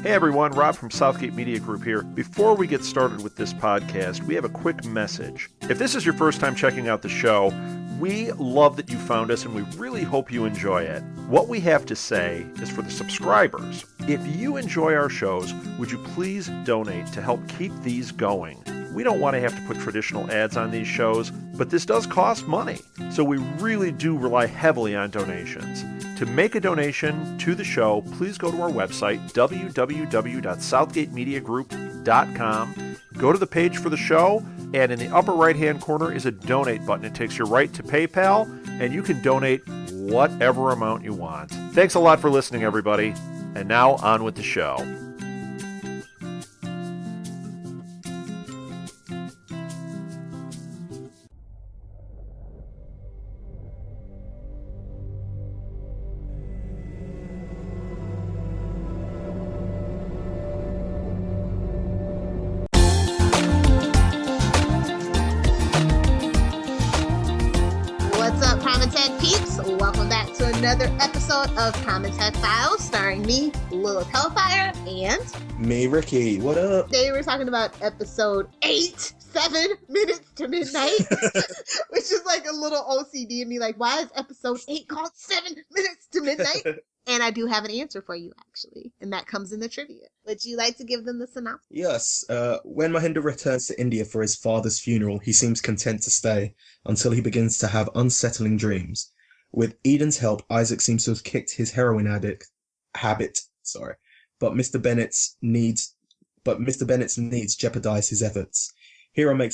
Hey everyone, Rob from Southgate Media Group here. Before we get started with this podcast, we have a quick message. If this is your first time checking out the show, we love that you found us and we really hope you enjoy it. What we have to say is for the subscribers. If you enjoy our shows, would you please donate to help keep these going? We don't want to have to put traditional ads on these shows, but this does cost money. So we really do rely heavily on donations. To make a donation to the show, please go to our website, www.southgatemediagroup.com. Go to the page for the show, and in the upper right-hand corner is a donate button. It takes you right to PayPal, and you can donate whatever amount you want. Thanks a lot for listening, everybody. And now on with the show. Another episode of Common Tech Files starring me, Lilith Hellfire, and me, Ricky. What up? Today we're talking about episode 8, 7 minutes to midnight, which is like a little OCD in me. Like, why is episode 8 called 7 minutes to midnight? And I do have an answer for you, actually, and that comes in the trivia. Would you like to give them the synopsis? Yes. When Mahinder returns to India for his father's funeral, he seems content to stay until he begins to have unsettling dreams. With Eden's help, Issac seems to have kicked his heroin habit, but Mr. Bennett's needs jeopardize his efforts. Hero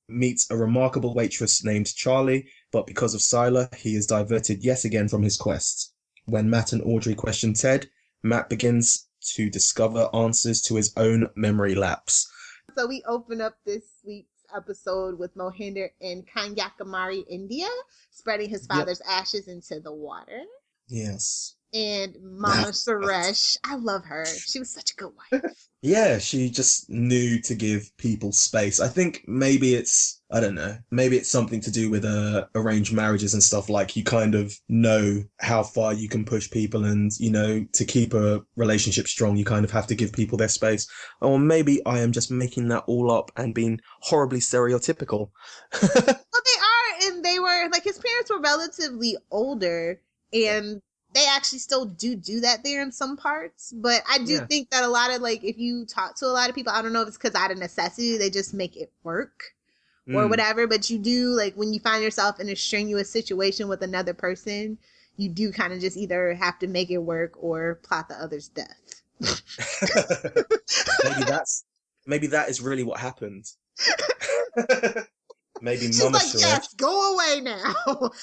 meets a remarkable waitress named Charlie, but because of Sylar, he is diverted yet again from his quest. When Matt and Audrey question Ted, Matt begins to discover answers to his own memory lapse. So we open up this week's episode with Mohinder in Kanyakumari, India, spreading his father's ashes into the water. Yes. And Mama Suresh, I love her. She was such a good wife. Yeah, she just knew to give people space. I think maybe it's something to do with arranged marriages and stuff. Like, you kind of know how far you can push people, and, you know, to keep a relationship strong, you kind of have to give people their space. Or maybe I am just making that all up and being horribly stereotypical. Well, they are, and they were, like, his parents were relatively older, and they actually still do that there in some parts. But I do think that a lot of, like, if you talk to a lot of people, I don't know if it's because out of necessity, they just make it work or whatever. But you do, like, when you find yourself in a strenuous situation with another person, you do kind of just either have to make it work or plot the other's death. maybe that is really what happened. Maybe she's Mama like, Suresh. Yes, go away now.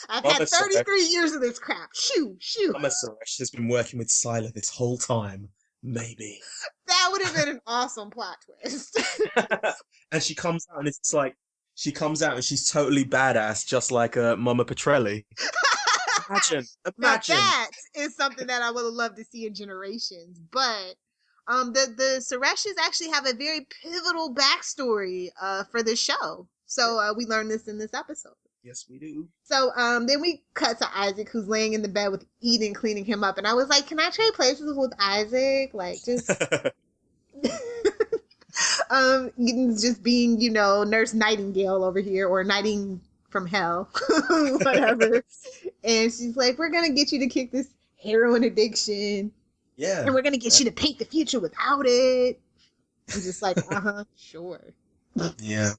I've had 33 years of this crap. Shoo. Mama Suresh has been working with Sylar this whole time. Maybe. That would have been an awesome plot twist. And she comes out and it's like, she's totally badass, just like Mama Petrelli. Imagine. Now that is something that I would have loved to see in generations. But the Sureshes actually have a very pivotal backstory for this show. So we learned this in this episode. Yes, we do. So then we cut to Isaac, who's laying in the bed with Eden cleaning him up. And I was like, can I trade places with Isaac? Like, just... just being, you know, Nurse Nightingale over here, or Nighting from Hell, whatever. And she's like, we're going to get you to kick this heroin addiction. Yeah. And we're going to get you to paint the future without it. I'm just like, sure. Yeah.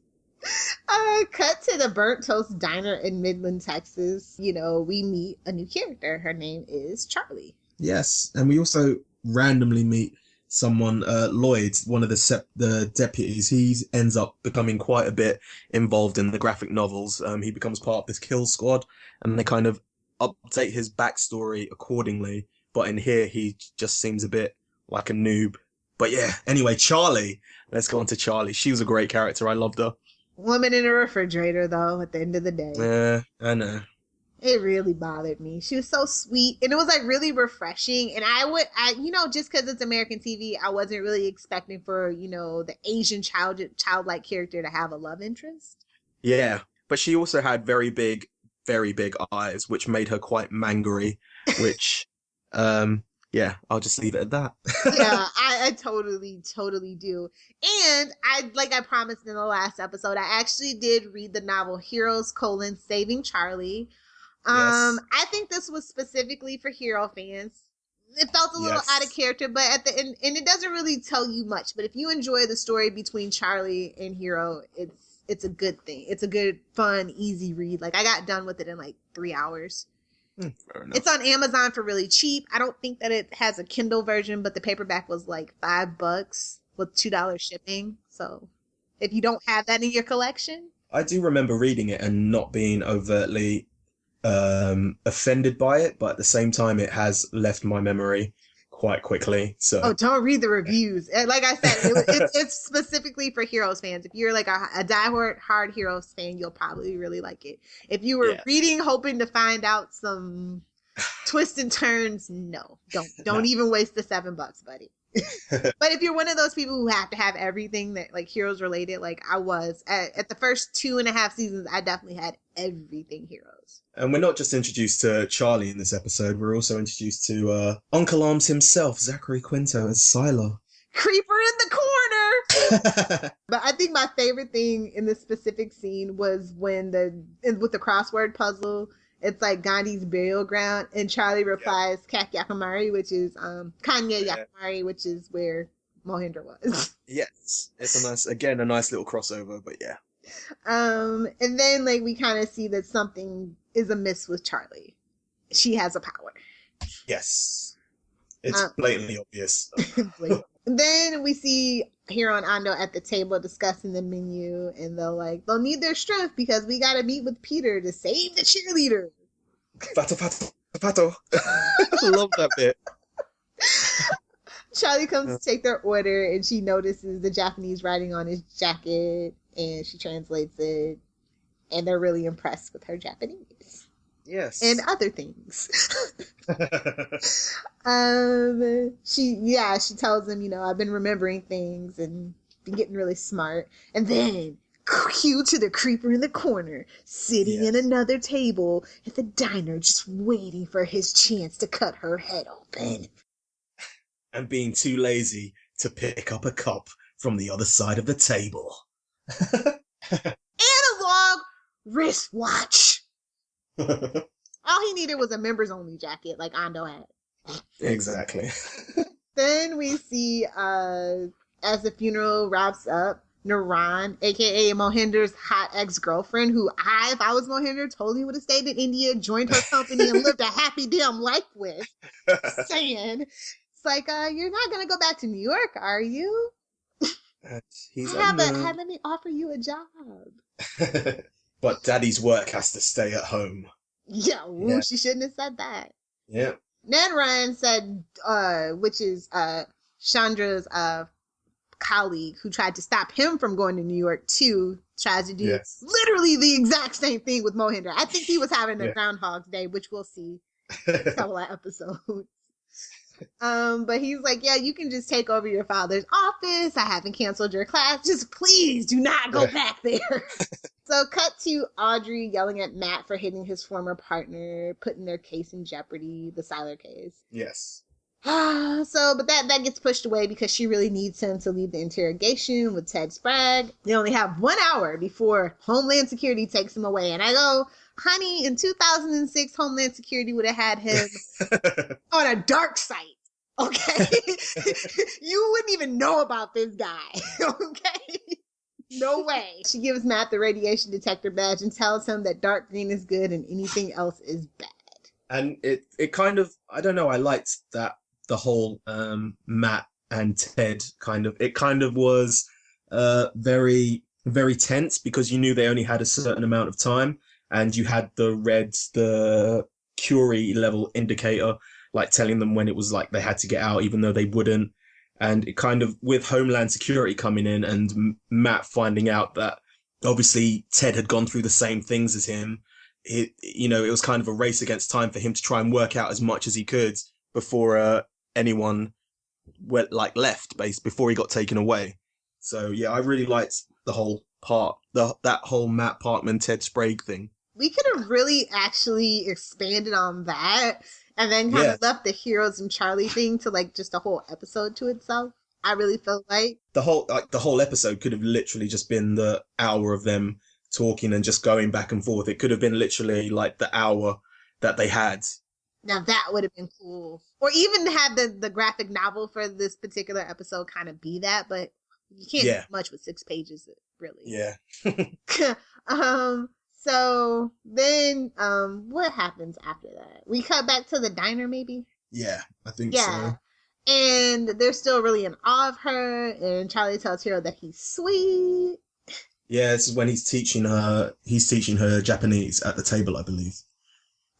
Cut to the Burnt Toast Diner in Midland, Texas. You know, we meet a new character. Her name is Charlie. Yes, and we also randomly meet someone, Lloyd, one of the deputies. He ends up becoming quite a bit involved in the graphic novels. He becomes part of this kill squad, and they kind of update his backstory accordingly. But in here, he just seems a bit like a noob. But yeah, anyway, Charlie. Let's go on to Charlie. She was a great character. I loved her. Woman in a refrigerator, though, at the end of the day. Yeah, I know. It really bothered me. She was so sweet, and it was like really refreshing. And I just because it's American TV, I wasn't really expecting for, you know, the Asian childlike character to have a love interest. Yeah, but she also had very big eyes, which made her quite mangery, which yeah, I'll just leave it at that. Yeah, I totally do. And I promised in the last episode, I actually did read the novel Heroes: Saving Charlie. Yes. I think this was specifically for hero fans. It felt a little out of Yes. character, but at the end, and it doesn't really tell you much. But if you enjoy the story between Charlie and Hero, it's a good thing. It's a good, fun, easy read. Like I got done with it in like 3 hours. Fair enough. It's on Amazon for really cheap. I don't think that it has a Kindle version, but the paperback was like $5 with $2 shipping. So if you don't have that in your collection, I do remember reading it and not being overtly offended by it, but at the same time, it has left my memory quite quickly. So, oh, don't read the reviews. Like I said, it's specifically for Heroes fans. If you're like a diehard Heroes fan, you'll probably really like it. If you were reading hoping to find out some twists and turns, no, don't even waste the $7, buddy. But if you're one of those people who have to have everything that like Heroes related, like I was at the first 2.5 seasons, I definitely had everything Heroes. And we're not just introduced to Charlie in this episode, we're also introduced to Uncle Arms himself, Zachary Quinto, as Sylar. Creeper in the corner! But I think my favorite thing in this specific scene was when with the crossword puzzle, it's like Gandhi's burial ground, and Charlie replies Kak Yakamari, which is Kanye Yakamari, which is where Mohinder was. Yes. It's a nice little crossover, but yeah. And then like we kind of see that something is amiss with Charlie. She has a power. Yes. It's blatantly obvious. And then we see Hero and Ando at the table discussing the menu, and they'll need their strength because we got to meet with Peter to save the cheerleader. Fato. Love that bit. Charlie comes to take their order, and she notices the Japanese writing on his jacket, and she translates it, and they're really impressed with her Japanese. Yes. And other things. She tells him, I've been remembering things and been getting really smart. And then cue to the creeper in the corner, sitting in another table at the diner, just waiting for his chance to cut her head open. And being too lazy to pick up a cup from the other side of the table. Analog wristwatch. All he needed was a members only jacket like Ando had. Exactly. Then we see as the funeral wraps up, Naran, aka Mohinder's hot ex-girlfriend, who if I was Mohinder, totally would have stayed in India, joined her company, and lived a happy damn life with. Saying, it's like, you're not gonna go back to New York, are you? He's let me offer you a job. But Daddy's work has to stay at home. Yeah, she shouldn't have said that. Yeah. Ned Ryan said, which is Chandra's colleague who tried to stop him from going to New York too, tries to do literally the exact same thing with Mohinder. I think he was having a Groundhog's Day, which we'll see in a couple of episodes. But he's like, yeah, you can just take over your father's office. I haven't canceled your class. Just please do not go back there. So cut to Audrey yelling at Matt for hitting his former partner, putting their case in jeopardy, the Sylar case. Yes. But that gets pushed away because she really needs him to lead the interrogation with Ted Sprague. They only have 1 hour before Homeland Security takes him away. And I go, honey, in 2006, Homeland Security would have had him on a dark site. Okay? You wouldn't even know about this guy. Okay? No way. She gives Matt the radiation detector badge and tells him that dark green is good and anything else is bad. And it kind of, I don't know, I liked that the whole Matt and Ted kind of was very, very tense because you knew they only had a certain amount of time, and you had the Curie level indicator, like telling them when it was like they had to get out, even though they wouldn't. And it kind of, with Homeland Security coming in and Matt finding out that obviously Ted had gone through the same things as him, it was kind of a race against time for him to try and work out as much as he could before anyone left, before he got taken away. So yeah, I really liked the whole part, that whole Matt Parkman, Ted Sprague thing. We could have really actually expanded on that and then kind of left the Heroes and Charlie thing to like just a whole episode to itself. I really felt like the whole episode could have literally just been the hour of them talking and just going back and forth. It could have been literally like the hour that they had. Now that would have been cool. Or even have the graphic novel for this particular episode kind of be that, but you can't do much with 6 pages, really. Yeah. So then what happens after that? We cut back to the diner, maybe? Yeah, I think so. And they're still really in awe of her, and Charlie tells Hero that he's sweet. Yeah, this is when he's teaching her Japanese at the table, I believe.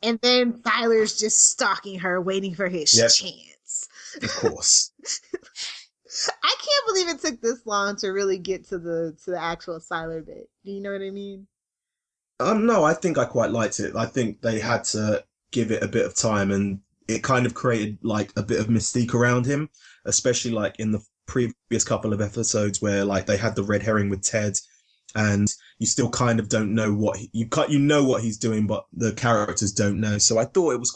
And then Sylar's just stalking her, waiting for his chance. Of course. I can't believe it took this long to really get to the actual Sylar bit. Do you know what I mean? No, I think I quite liked it. I think they had to give it a bit of time, and it kind of created like a bit of mystique around him, especially like in the previous couple of episodes where like they had the red herring with Ted, and you still kind of don't know you know what he's doing, but the characters don't know. So I thought it was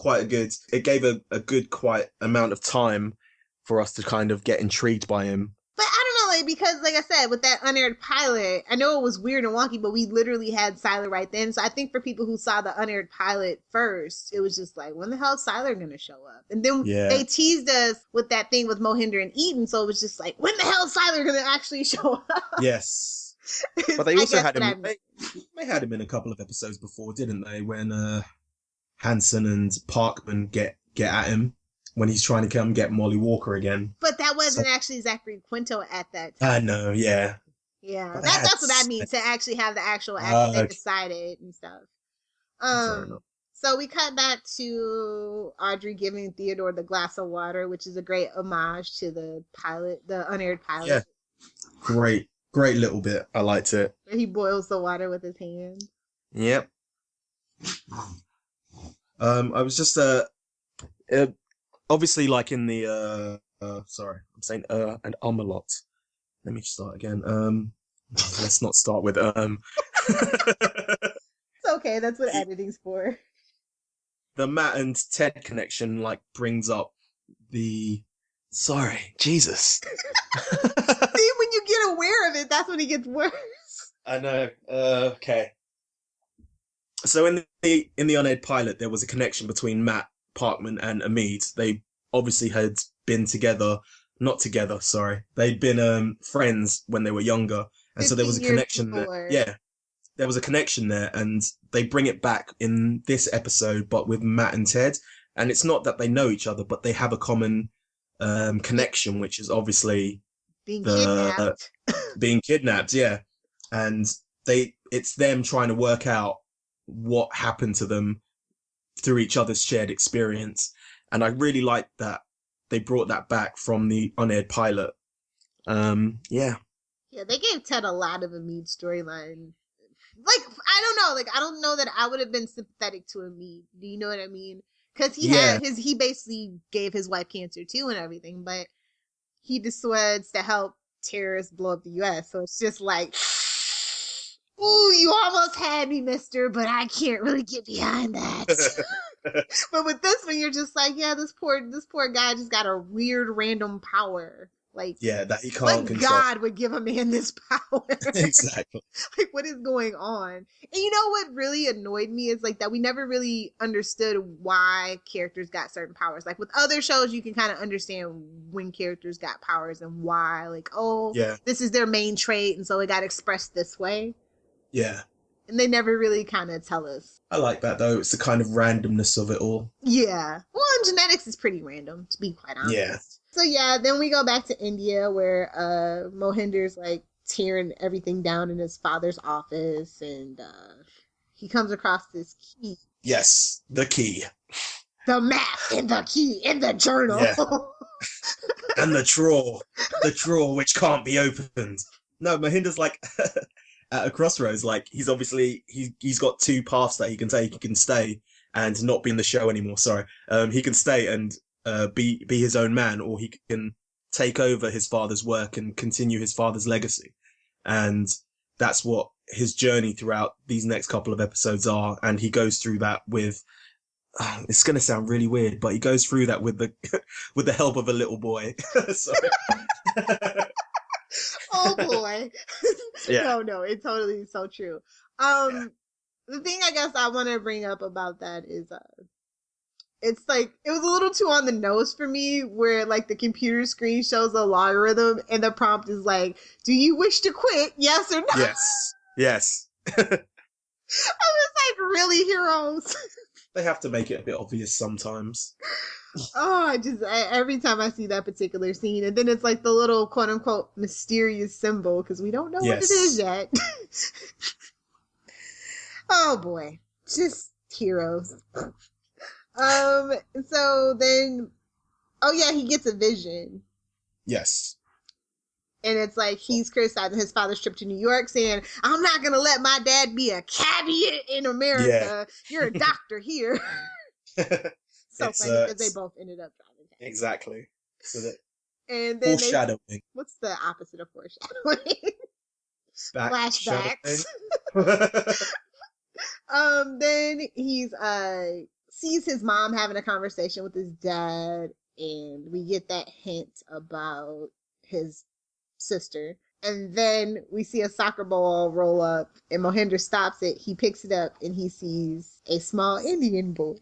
it gave a good quite amount of time for us to kind of get intrigued by him. But I don't know, like, because like I said, with that unaired pilot, I know it was weird and wonky, but we literally had Sylar right then. So I think for people who saw the unaired pilot first, it was just like, when the hell is Sylar going to show up? And then they teased us with that thing with Mohinder and Eden. So it was just like, when the hell is Sylar going to actually show up? Yes. But they also had him. They had him in a couple of episodes before, didn't they? When Hansen and Parkman get at him when he's trying to come get Molly Walker again. But that wasn't actually Zachary Quinto at that time. I know, yeah. Yeah, that's what I mean, to actually have the actual actor that decided and stuff. So we cut back to Audrey giving Theodore the glass of water, which is a great homage to the pilot, the unaired pilot. Yeah, great little bit. I liked it. Where he boils the water with his hand. Yep. I was just obviously like in the sorry, I'm saying an a lot. Let me start again. Let's not start with It's okay, that's what editing's for. The Matt and Ted connection like brings up the Jesus. See, when you get aware of it, that's when it gets worse. I know. Okay. So in the unaired pilot, there was a connection between Matt, Parkman, and Amid. They obviously had been not together. Sorry, they'd been friends when they were younger, and so there was a connection there. Yeah, there was a connection there, and they bring it back in this episode, but with Matt and Ted. And it's not that they know each other, but they have a common connection, which is obviously kidnapped. Being kidnapped, yeah. And it's them trying to work out what happened to them through each other's shared experience. And I really like that they brought that back from the unaired pilot. Yeah, they gave Ted a lot of Amid storyline. Like, I don't know that I would have been sympathetic to Amid. Do you know what I mean? Because he basically gave his wife cancer too and everything, but he decides to help terrorists blow up the U.S. So it's just like, ooh, you almost had me, mister, but I can't really get behind that. But with this one, you're just like, yeah, this poor guy just got a weird random power. Like, yeah, that he can't control. God would give a man this power. Exactly. Like, what is going on? And you know what really annoyed me is like that we never really understood why characters got certain powers. Like with other shows, you can kind of understand when characters got powers and why. Like, this is their main trait, and so it got expressed this way. Yeah. And they never really kind of tell us. I like that, though. It's the kind of randomness of it all. Yeah. Well, and genetics is pretty random, to be quite honest. Yeah. So, yeah, then we go back to India where Mohinder's, like, tearing everything down in his father's office, and he comes across this key. Yes, the key. The map and the key in the journal. Yeah. And the drawer which can't be opened. No, Mohinder's, like... at a crossroads, like he's obviously he's got two paths that he can take. He can stay and not be in the show anymore. Sorry, he can stay and be his own man, or he can take over his father's work and continue his father's legacy. And that's what his journey throughout these next couple of episodes are. And he goes through that with it's going to sound really weird, but he goes through that with the with the help of a little boy. Sorry. Oh boy. Yeah. No, it totally is so true. The thing I guess I want to bring up about that is it's like it was a little too on the nose for me where like the computer screen shows a logarithm and the prompt is like, do you wish to quit? Yes or no? Yes. I was like, really, heroes? They have to make it a bit obvious sometimes. Oh, every time I see that particular scene, and then it's like the little quote unquote mysterious symbol because we don't know what it is yet. Oh boy, just heroes. So then, oh yeah, he gets a vision. Yes. And it's like he's criticizing his father's trip to New York, saying, I'm not going to let my dad be a cabbie in America. Yeah. You're a doctor here. So funny because they both ended up driving taxis. Exactly. So that and then foreshadowing. What's the opposite of foreshadowing? Flashbacks. Then he's sees his mom having a conversation with his dad, and we get that hint about his sister. And then we see a soccer ball roll up, and Mohinder stops it. He picks it up, and he sees a small Indian boy.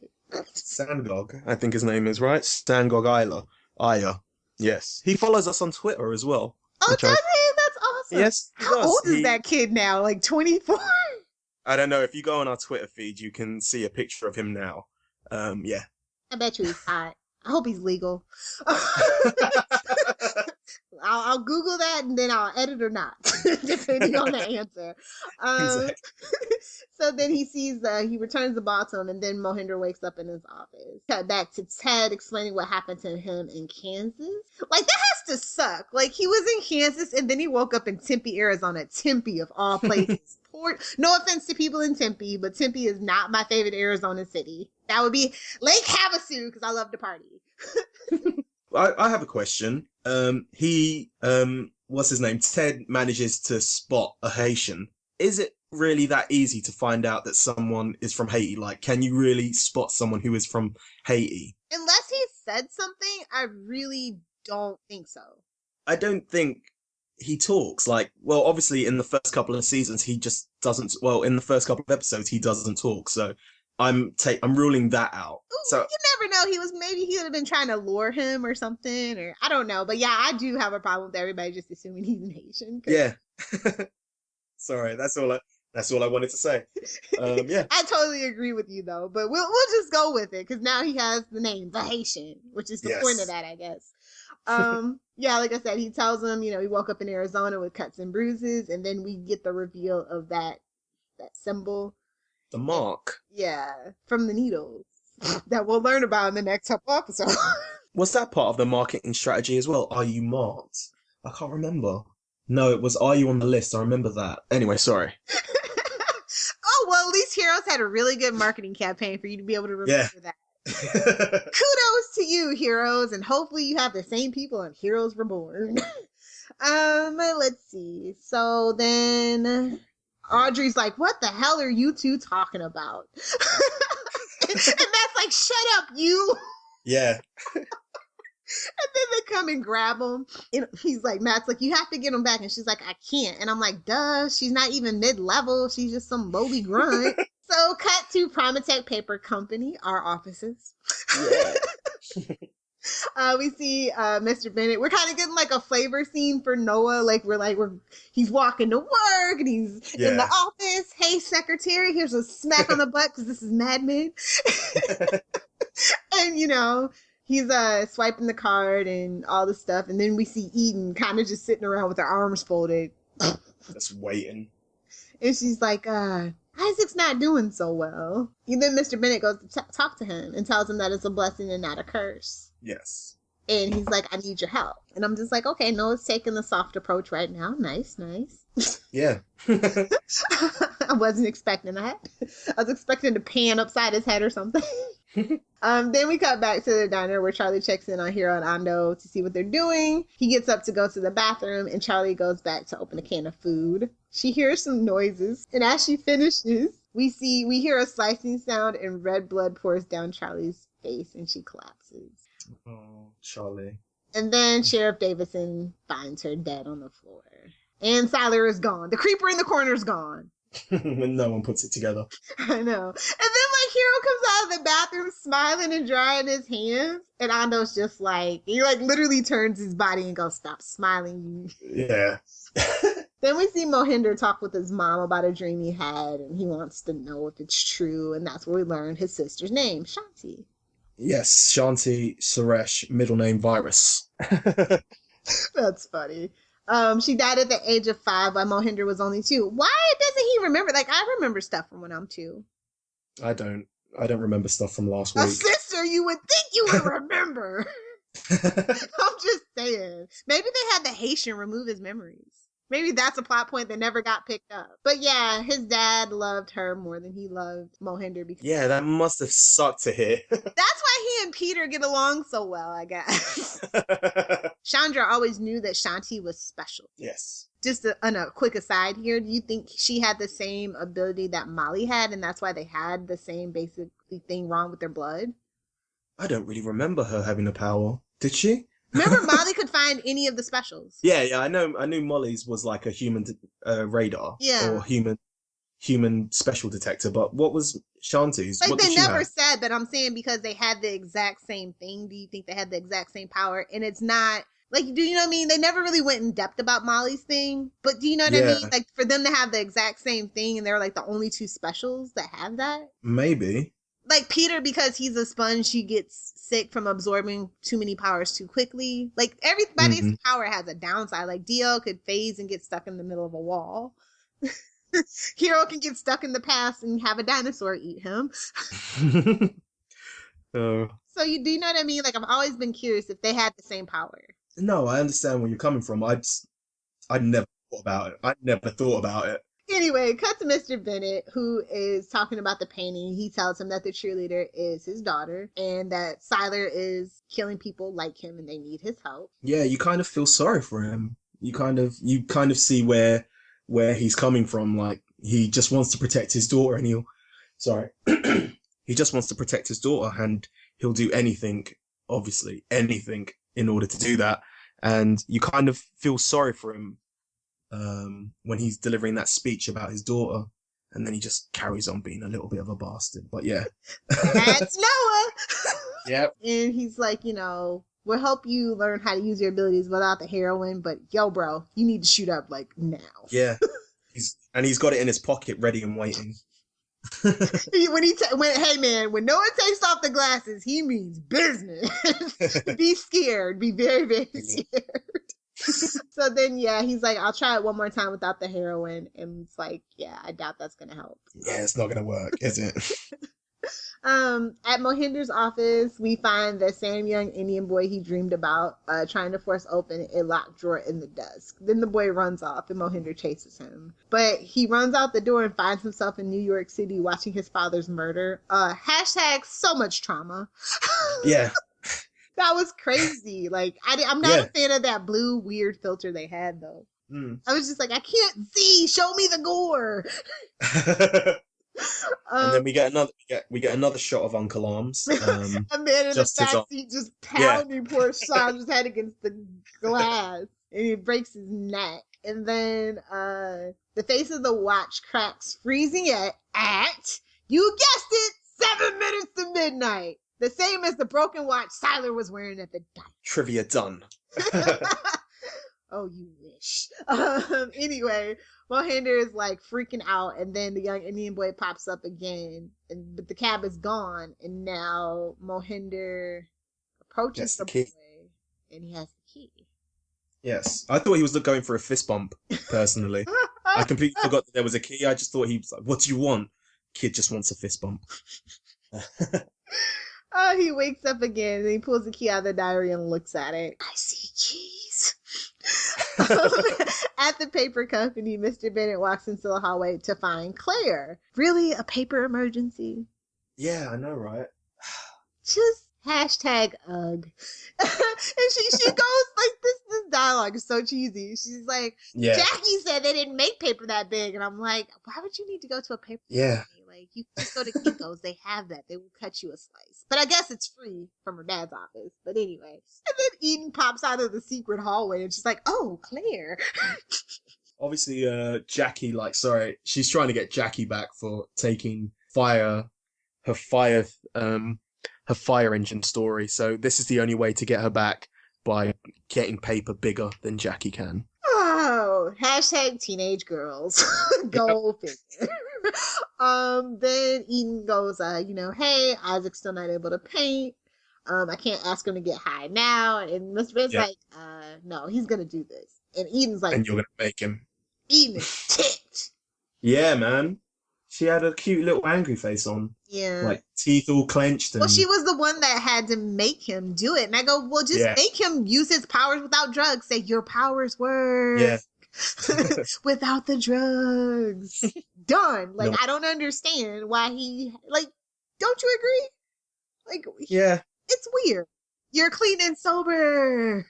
Sangog, I think his name is, right? Sangog Aya. Yes. He follows us on Twitter as well. Oh, does he? That's awesome. Yes, he does. How old is that kid now? Like 24? I don't know. If you go on our Twitter feed, you can see a picture of him now. Yeah. I bet you he's hot. I hope he's legal. I'll Google that and then I'll edit or not, depending on the answer. Exactly. So then he sees, he returns the ball to him, and then Mohinder wakes up in his office. Cut back to Ted explaining what happened to him in Kansas. Like, that has to suck. Like, he was in Kansas, and then he woke up in Tempe, Arizona. Tempe, of all places. No offense to people in Tempe, but Tempe is not my favorite Arizona city. That would be Lake Havasu, because I love to party. I have a question. What's his name? Ted manages to spot a Haitian. Is it really that easy to find out that someone is from Haiti? Like, can you really spot someone who is from Haiti? Unless he said something, I really don't think so. I don't think he talks. Like, well, obviously in the first couple of seasons, he just doesn't, well, in the first couple of episodes, he doesn't talk. So I'm ruling that out. Ooh, so you never know. Maybe he would have been trying to lure him or something, or I don't know. But yeah, I do have a problem with everybody just assuming he's an Haitian. Yeah. Sorry, that's all I wanted to say. Yeah. I totally agree with you though, but we'll just go with it because now he has the name, the Haitian, which is the point of that, I guess. Yeah, like I said, he tells him, he woke up in Arizona with cuts and bruises, and then we get the reveal of that symbol. The mark. Yeah, from the needles that we'll learn about in the next couple episodes. Was that part of the marketing strategy as well? Are you marked? I can't remember. No, it was Are You on the List? I remember that. Anyway, sorry. Oh, well, at least Heroes had a really good marketing campaign for you to be able to remember that. Kudos to you, Heroes, and hopefully you have the same people on Heroes Reborn. Let's see. So then Audrey's like, what the hell are you two talking about? And Matt's like, shut up, you. Yeah. And then they come and grab him. And he's like, Matt's like, you have to get him back. And she's like, I can't. And I'm like, duh, she's not even mid-level. She's just some lowly grunt. So cut to Primatech Paper Company, our offices. Yeah. We see Mr. Bennett. We're kind of getting like a flavor scene for Noah. He's walking to work and he's in the office. Hey, secretary, here's a smack on the butt because this is Mad Men. And he's swiping the card and all this stuff. And then we see Eden kind of just sitting around with her arms folded. Just waiting. And she's like, Isaac's not doing so well. And then Mr. Bennett goes to talk to him and tells him that it's a blessing and not a curse. Yes. And he's like, I need your help. And I'm just like, okay, Noah's taking the soft approach right now. Nice. Yeah. I wasn't expecting that. I was expecting to pan upside his head or something. Then we cut back to the diner where Charlie checks in on Hiro and Ando to see what they're doing. He gets up to go to the bathroom, and Charlie goes back to open a can of food. She hears some noises, and as she finishes, We hear a slicing sound and red blood pours down Charlie's face and she collapses. Oh, Charlie. And then Sheriff Davison finds her dead on the floor. And Sylar is gone. The creeper in the corner is gone. When no one puts it together. I know. And then like Hero comes out of the bathroom smiling and drying his hands. And Ando's just like, he like literally turns his body and goes, stop smiling, you. Yeah. Then we see Mohinder talk with his mom about a dream he had, and he wants to know if it's true, and that's where we learn his sister's name, Shanti. Yes, Shanti Suresh, middle name Virus. That's funny. She died at the age of 5 while Mohinder was only 2. Why doesn't he remember? Like, I remember stuff from when I'm 2. I don't remember stuff from last A week. sister, you would think you would remember. I'm just saying. Maybe they had the Haitian remove his memories. Maybe that's a plot point that never got picked up. But yeah, his dad loved her more than he loved Mohinder. Because Yeah, that must have sucked to hear. that's why he and Peter get along so well, I guess. Chandra always knew that Shanti was special. Yes. Just on a quick aside here, do you think she had the same ability that Molly had, and that's why they had the same basically thing wrong with their blood? I don't really remember her having a power. Did she? Remember, Molly could find any of the specials. Yeah, I knew Molly's was like a human radar. Yeah. Or human special detector, but what was Shanti's? Like, what did they she never have? said, but I'm saying because they had the exact same thing, do you think they had the exact same power? And it's not, like, do you know what I mean? They never really went in depth about Molly's thing, but do you know what I mean? Like, for them to have the exact same thing, and they're like the only 2 specials that have that? Maybe. Like Peter, because he's a sponge, he gets sick from absorbing too many powers too quickly. Like, everybody's power has a downside. Like, Dio could phase and get stuck in the middle of a wall. Hero can get stuck in the past and have a dinosaur eat him. So do you know what I mean? Like, I've always been curious if they had the same power. no, I understand where you're coming from. I'd never thought about it. Anyway, cut to Mr. Bennett, who is talking about the painting. He tells him that the cheerleader is his daughter and that Sylar is killing people like him and they need his help. Yeah, you kind of feel sorry for him. You kind of see where he's coming from. Like, he just wants to protect his daughter, and he just wants to protect his daughter, and he'll do anything, obviously anything, in order to do that. And you kind of feel sorry for him when he's delivering that speech about his daughter, and then he just carries on being a little bit of a bastard. But yeah. That's Noah. Yep. And he's like, we'll help you learn how to use your abilities without the heroin, but yo, bro, you need to shoot up like now. Yeah. He's got it in his pocket, ready and waiting. Hey man, when Noah takes off the glasses, he means business. Be scared. Be very, very scared. So then, yeah, he's like, I'll try it one more time without the heroin. And it's like, yeah, I doubt that's going to help. Yeah, it's not going to work, is it? At Mohinder's office, we find the same young Indian boy he dreamed about trying to force open a locked drawer in the desk. Then the boy runs off and Mohinder chases him. But he runs out the door and finds himself in New York City watching his father's murder. Hashtag so much trauma. Yeah. That was crazy. Like, I'm not a fan of that blue weird filter they had, though. I was just like, I can't see. Show me the gore. And then we get another shot of Uncle Arms. A man in the backseat just pounding poor Chandra's head against the glass, and he breaks his neck. And then the face of the watch cracks, freezing at you guessed it, 7 minutes to midnight. The same as the broken watch Sylar was wearing at the diner. Trivia done. Oh, you wish. Anyway, Mohinder is like freaking out, and then the young Indian boy pops up again, but the cab is gone, and now Mohinder approaches the boy, and he has the key. Yes, I thought he was going for a fist bump, personally. I completely forgot that there was a key. I just thought he was like, what do you want? Kid just wants a fist bump. Oh, he wakes up again and he pulls the key out of the diary and looks at it. I see keys. At the paper company, Mr. Bennett walks into the hallway to find Claire. Really? A paper emergency? Yeah, I know, right? Just hashtag ugh. And she goes like this dialogue is so cheesy. She's like, Jackie said they didn't make paper that big. And I'm like, why would you need to go to a paper company? Like, you just go to Kinko's. They have that. They will cut you a slice. But I guess it's free from her dad's office. But anyway. And then Eden pops out of the secret hallway and she's like, oh, Claire. Obviously, Jackie, she's trying to get Jackie back for taking her fire engine story. So this is the only way to get her back, by getting paper bigger than Jackie can. Oh, hashtag teenage girls. Go figure. Then Eden goes, hey, Isaac's still not able to paint. I can't ask him to get high now. And Miss Red's like, no, he's gonna do this. And Eden's like, and you're gonna make him. Eden is ticked. Yeah, man. She had a cute little angry face on. Yeah. Like, teeth all clenched. Well, she was the one that had to make him do it. And I go, well, just make him use his powers without drugs. Say, your powers work. Yeah. Without the drugs. Done. Like, no. I don't understand why he, like, don't you agree? Like, yeah. It's weird. You're clean and sober.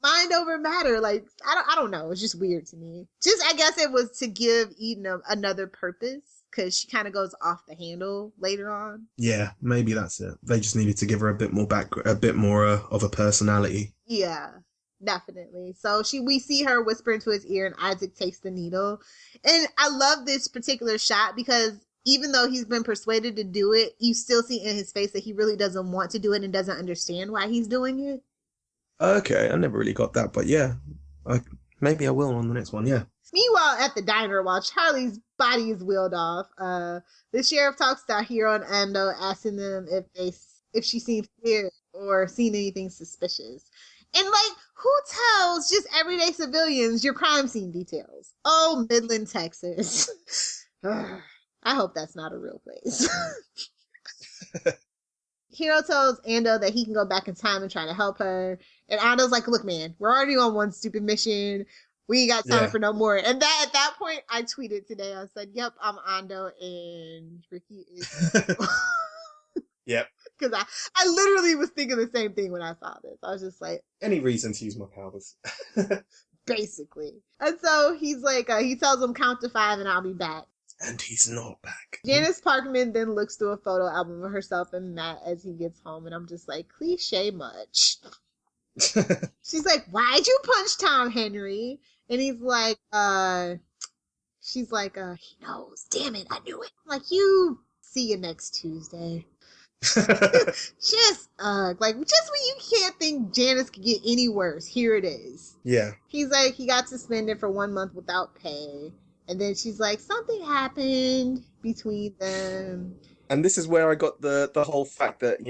Mind over matter. Like, I don't know. It's just weird to me. I guess it was to give Eden another purpose, because she kind of goes off the handle later on. Yeah, maybe that's it. They just needed to give her a bit more of a personality. Yeah, definitely. So we see her whisper into his ear, and Isaac takes the needle. And I love this particular shot because even though he's been persuaded to do it, you still see in his face that he really doesn't want to do it and doesn't understand why he's doing it. Okay, I never really got that, but yeah, maybe I will on the next one. Yeah. Meanwhile, at the diner, while Charlie's body is wheeled off, the sheriff talks to our hero and Ando, asking them if she seems scared or seen anything suspicious. And like, who tells just everyday civilians your crime scene details? Oh, Midland, Texas. I hope that's not a real place. Hero tells Ando that he can go back in time and try to help her. And Ando's like, look, man, we're already on one stupid mission. We ain't got time for no more. And at that point, I tweeted today. I said, yep, I'm Ando and Ricky is... Yep. Because I literally was thinking the same thing when I saw this. I was just like... Any reason to use my powers. Basically. And so he's like, he tells him count to 5 and I'll be back. And he's not back. Janice Parkman then looks through a photo album of herself and Matt as he gets home, and I'm just like, cliche much. She's like, why'd you punch Tom Henry? And he's like, she's like, he knows. Damn it, I knew it. I'm like, see you next Tuesday. Just when you can't think Janice could get any worse, here it is. Yeah. He's like, he got suspended for 1 month without pay. And then she's like, something happened between them. And this is where I got the whole fact that,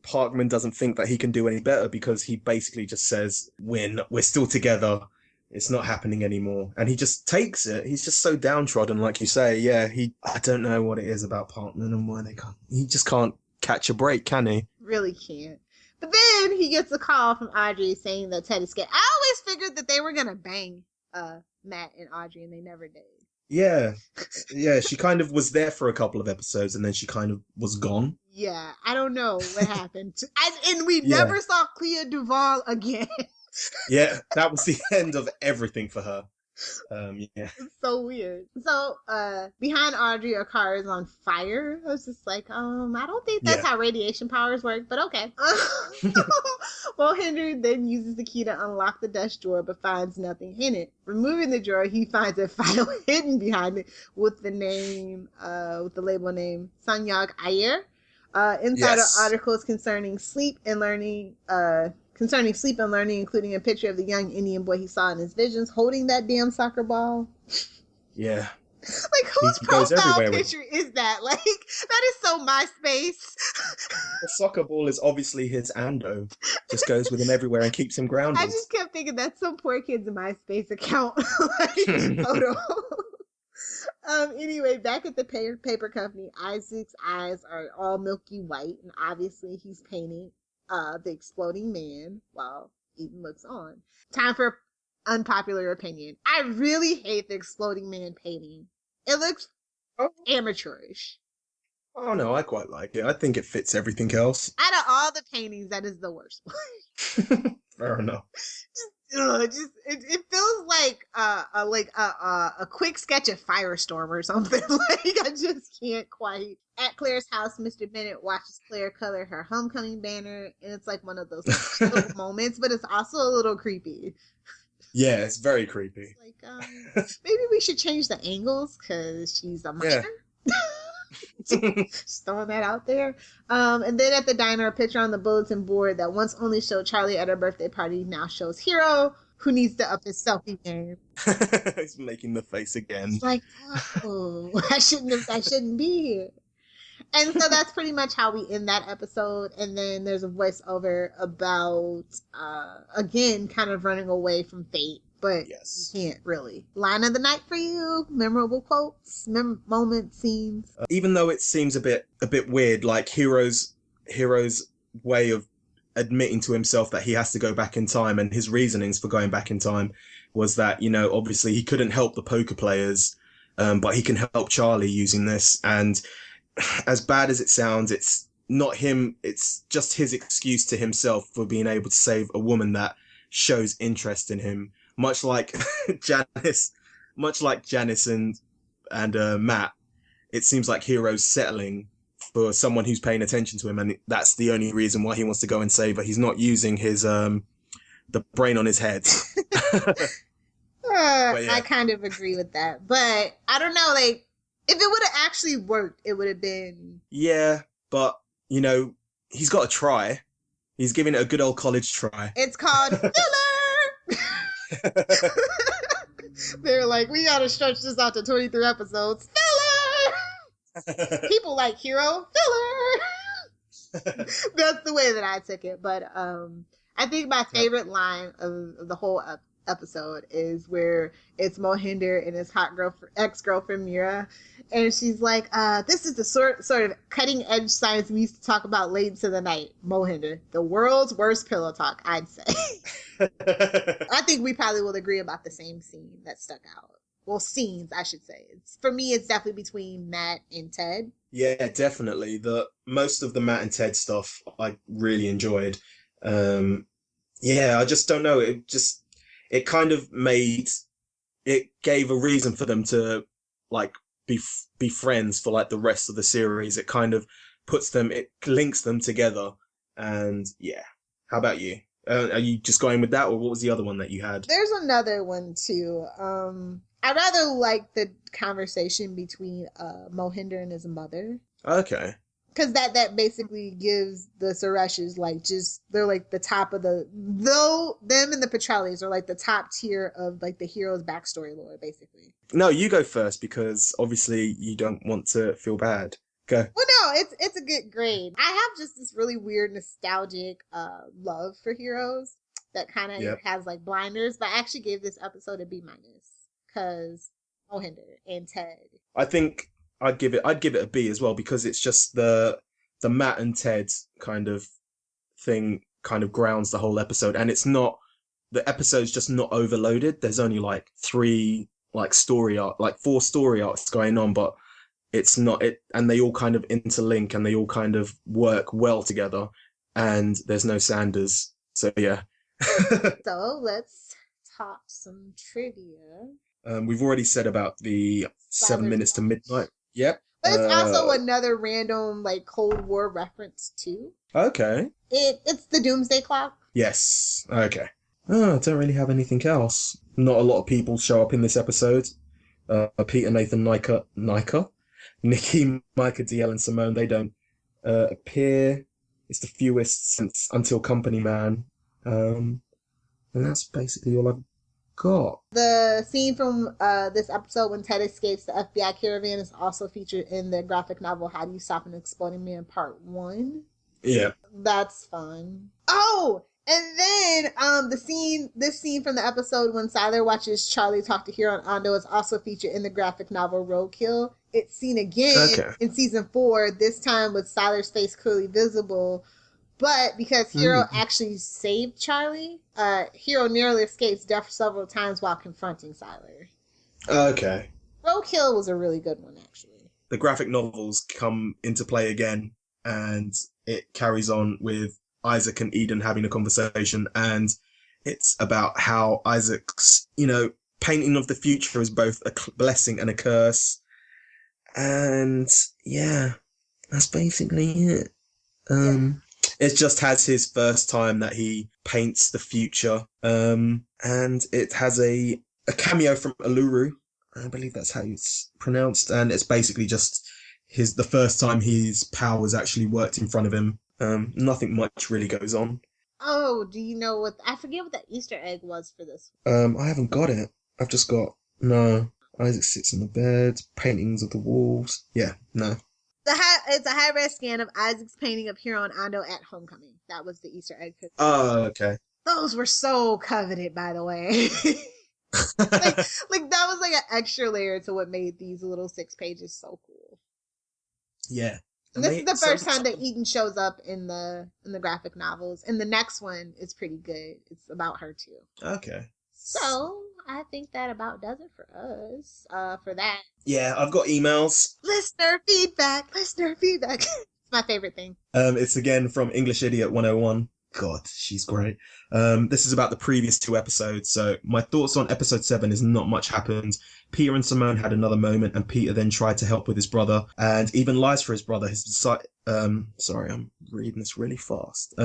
Parkman doesn't think that he can do any better, because he basically just says, we're still together. It's not happening anymore. And he just takes it. He's just so downtrodden, like you say. Yeah, I don't know what it is about Parkman and why he just can't catch a break, can he? Really can't. But then he gets a call from Audrey saying that Ted is scared. I always figured that they were going to bang Matt and Audrey, and they never did. Yeah, she kind of was there for a couple of episodes, and then she kind of was gone. Yeah, I don't know what happened. And we never saw Clea Duval again. Yeah, that was the end of everything for her. Yeah. It's so weird. So, behind Audrey, a car is on fire. I was just like, I don't think that's how radiation powers work, but okay. Well, Henry then uses the key to unlock the desk drawer, but finds nothing in it. Removing the drawer, he finds a file hidden behind it with the label name Sanyag Ayer. Inside are articles concerning sleep and learning, including a picture of the young Indian boy he saw in his visions holding that damn soccer ball. Yeah. Like, whose profile picture is that? Like, that is so MySpace. The soccer ball is obviously his Ando. Just goes with him everywhere and keeps him grounded. I just kept thinking that's some poor kid's MySpace account photo. Anyway, back at the paper company, Isaac's eyes are all milky white, and obviously he's painting the exploding man while Eden looks on. Time for unpopular opinion. I really hate the exploding man painting. It looks amateurish. Oh no, I quite like it. I think it fits everything else. Out of all the paintings, that is the worst one. Fair enough. It feels like a quick sketch of Firestorm or something. Like I just can't quite. At Claire's house, Mr. Bennett watches Claire color her homecoming banner, and it's like one of those little moments, but it's also a little creepy. Yeah, it's very creepy. It's like maybe we should change the angles because she's a minor. Just throwing that out there. And then at the diner, a picture on the bulletin board that once only showed Charlie at her birthday party now shows Hero, who needs to up his selfie game. He's making the face again. It's like, oh, I shouldn't be here. And so that's pretty much how we end that episode. And then there's a voiceover about, again, kind of running away from fate. But yes, you can't really. Line of the night for you, memorable quotes, moments, scenes. Even though it seems a bit weird, like Hero's way of admitting to himself that he has to go back in time, and his reasonings for going back in time was that, you know, obviously he couldn't help the poker players, but he can help Charlie using this. And as bad as it sounds, it's not him. It's just his excuse to himself for being able to save a woman that shows interest in him. Much like Janice and Matt, it seems like Hero's settling for someone who's paying attention to him, and that's the only reason why he wants to go and save her. He's not using his the brain on his head. Yeah. I kind of agree with that, but I don't know. Like, if it would have actually worked, it would have been. Yeah, but you know, he's got to try. He's giving it a good old college try. It's called filler. They're like, we gotta stretch this out to 23 episodes. Filler. People like Hero. Filler. That's the way that I took it. But I think my favorite line of the whole episode is where it's Mohinder and his hot ex-girlfriend Mira, and she's like, this is the sort of cutting edge science we used to talk about late into the night. Mohinder, the world's worst pillow talk, I'd say. I think we probably will agree about the same scene that stuck out. Well, scenes, I should say. For me, it's definitely between Matt and Ted. Yeah, definitely. Most of the Matt and Ted stuff I really enjoyed. I just don't know. It kind of gave a reason for them to like be friends for like the rest of the series. It kind of it links them together. And yeah, how about you? Are you just going with that, or what was the other one that you had? There's another one too. I rather like the conversation between Mohinder and his mother. Okay. Because that basically gives the Sureshes they're like the top of them and the Petrellis are like the top tier of like the hero's backstory lore, basically. No, you go first because obviously you don't want to feel bad. Go. Well, no, it's a good grade. I have just this really weird nostalgic love for heroes that kind of has like blinders, but I actually gave this episode a B- because Mohinder and Ted. I think I'd give it a B as well, because it's just the Matt and Ted kind of thing kind of grounds the whole episode, and the episode's just not overloaded. There's only like 4 story arcs going on, but it's not it, and they all kind of interlink and they all kind of work well together, and there's no Sanders. So yeah. So let's talk some trivia. We've already said about the 7 minutes to midnight. Yep. But it's also another random like Cold War reference too. Okay. It's the Doomsday Clock. Yes. Okay. Oh, I don't really have anything else. Not a lot of people show up in this episode. Peter, Nathan, Nikki, Micah, DL, and Simone, they don't appear. It's the fewest since Until Company Man. And that's basically all I've got. The scene from this episode when Ted escapes the FBI caravan is also featured in the graphic novel How Do You Stop an Exploding Man Part 1. Yeah. That's fun. Oh! And then this scene from the episode when Sylar watches Charlie talk to Hero and Ando is also featured in the graphic novel Roadkill. It's seen again in season 4, this time with Sylar's face clearly visible. But because Hero actually saved Charlie, Hero nearly escapes death several times while confronting Sylar. Okay. Roadkill was a really good one, actually. The graphic novels come into play again, and it carries on with Isaac and Eden having a conversation, and It's about how Isaac's, painting of the future is both a blessing and a curse. And yeah, that's basically it. It just has his first time that he paints the future. And it has a cameo from Uluru. I believe that's how it's pronounced. And it's basically just the first time his powers actually worked in front of him. Nothing much really goes on. Oh, do you know I forget what the Easter egg was for this. I haven't got it. I've just got, no. Isaac sits on the bed, paintings of the walls. Yeah, no. It's a high-res scan of Isaac's painting of Hero and Ando at Homecoming. That was the Easter egg. Oh, okay. Those were so coveted, by the way. like that was like an extra layer to what made these little 6 pages so cool. Yeah. And this is the first time that Eden shows up in the graphic novels, and the next one is pretty good. It's about her too. Okay. So I think that about does it for us. For that. Yeah, I've got emails. Listener feedback. It's my favorite thing. It's again from English Idiot 101. God, she's great. This is about the previous 2 episodes. So my thoughts on episode 7 is not much happened. Peter and Simone had another moment, and Peter then tried to help with his brother, and even lies for his brother. Sorry, I'm reading this really fast.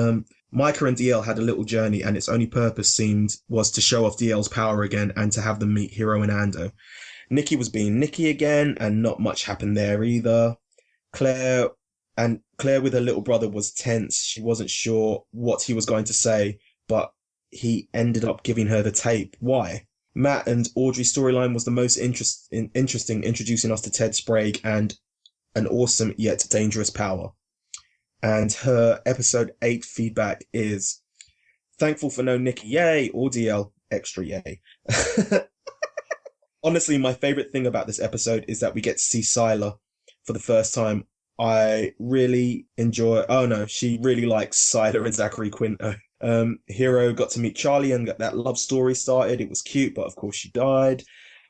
Micah and DL had a little journey, and its only purpose was to show off DL's power again and to have them meet Hero and Ando. Nikki was being Nikki again, and not much happened there either. Claire with her little brother was tense. She wasn't sure what he was going to say, but he ended up giving her the tape. Why? Matt and Audrey's storyline was the most interesting, introducing us to Ted Sprague and an awesome yet dangerous power. And her episode 8 feedback is, thankful for no Nikki, yay, or DL, extra yay. Honestly, my favorite thing about this episode is that we get to see Sylar for the first time. I really enjoy... Oh no, she really likes Sylar and Zachary Quinto. Hero got to meet Charlie and get that love story started. It was cute, but of course she died,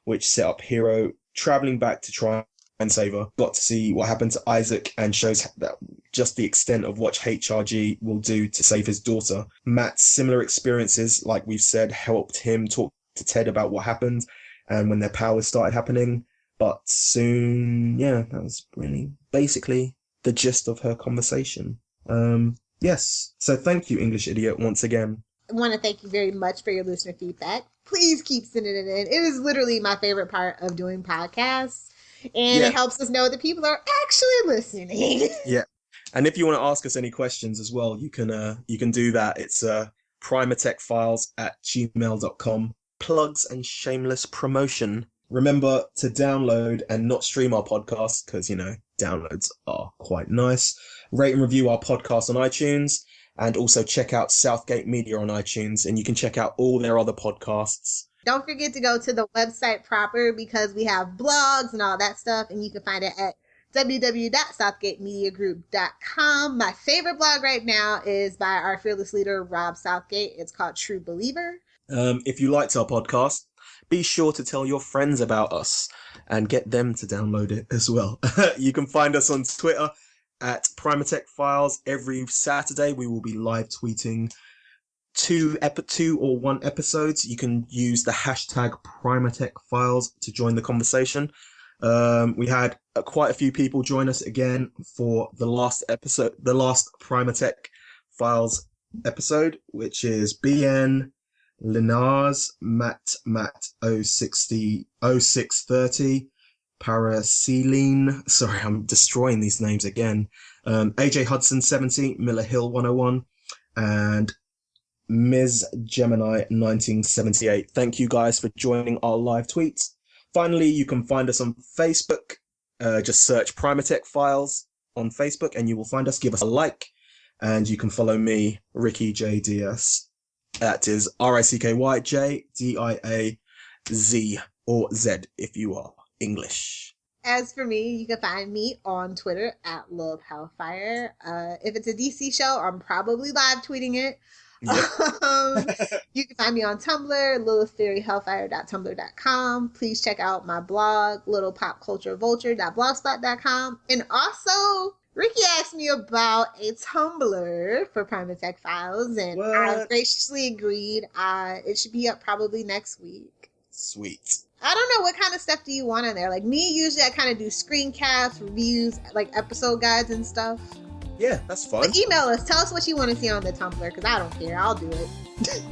which set up Hero traveling back to try and save her. Got to see what happened to Isaac and shows that just the extent of what HRG will do to save his daughter. Matt's similar experiences, like we've said, helped him talk to Ted about what happened and when their powers started happening. But soon, yeah, that was really basically the gist of her conversation. Yes. So thank you, English Idiot, once again. I want to thank you very much for your listener feedback. Please keep sending it in. It is literally my favorite part of doing podcasts. And It helps us know that people are actually listening. Yeah. And if you want to ask us any questions as well, you can do that. It's primatechfiles@gmail.com. Plugs and shameless promotion. Remember to download and not stream our podcast because, downloads are quite nice. Rate and review our podcast on iTunes, and also check out Southgate Media on iTunes, and you can check out all their other podcasts. Don't forget to go to the website proper because we have blogs and all that stuff, and you can find it at www.southgatemediagroup.com. My favorite blog right now is by our fearless leader, Rob Southgate. It's called True Believer. If you liked our podcast, be sure to tell your friends about us and get them to download it as well. You can find us on Twitter at Primatech Files. Every Saturday we will be live tweeting 2 or 1 episodes. You can use the hashtag Primatech Files to join the conversation. We had quite a few people join us again for the last Primatech Files episode, which is BN, Linars, Matt 0630, Paraceline, sorry, I'm destroying these names again, AJ Hudson 70, Miller Hill 101, and Ms. Gemini 1978. Thank you guys for joining our live tweets. Finally, you can find us on Facebook. Just search Primatech Files on Facebook and you will find us. Give us a like, and you can follow me, Ricky JDS. That is RICKYJDIAZ or Z if you are English. As for me, you can find me on Twitter at Love Hellfire. If it's a DC show, I'm probably live tweeting it. Yep. You can find me on Tumblr, liliththeoryhellfire.tumblr.com. Please check out my blog, littlepopculturevulture.blogspot.com. And also, Ricky asked me about a Tumblr for Primatech Files, and I graciously agreed. It should be up probably next week. Sweet. I don't know, what kind of stuff do you want on there? Like me, usually I kind of do screencasts, reviews, like episode guides and stuff. Yeah, that's fine. But email us. Tell us what you want to see on the Tumblr, because I don't care. I'll do it.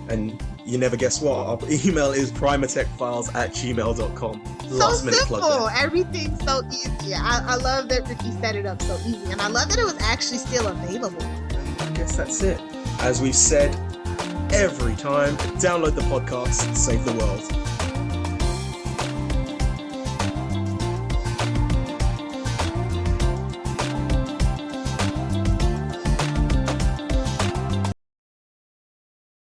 And you never guess what? Our email is primatechfiles@gmail.com. So simple. Everything's so easy. I love that Ricky set it up so easy. And I love that it was actually still available. I guess that's it. As we've said every time, download the podcast, save the world.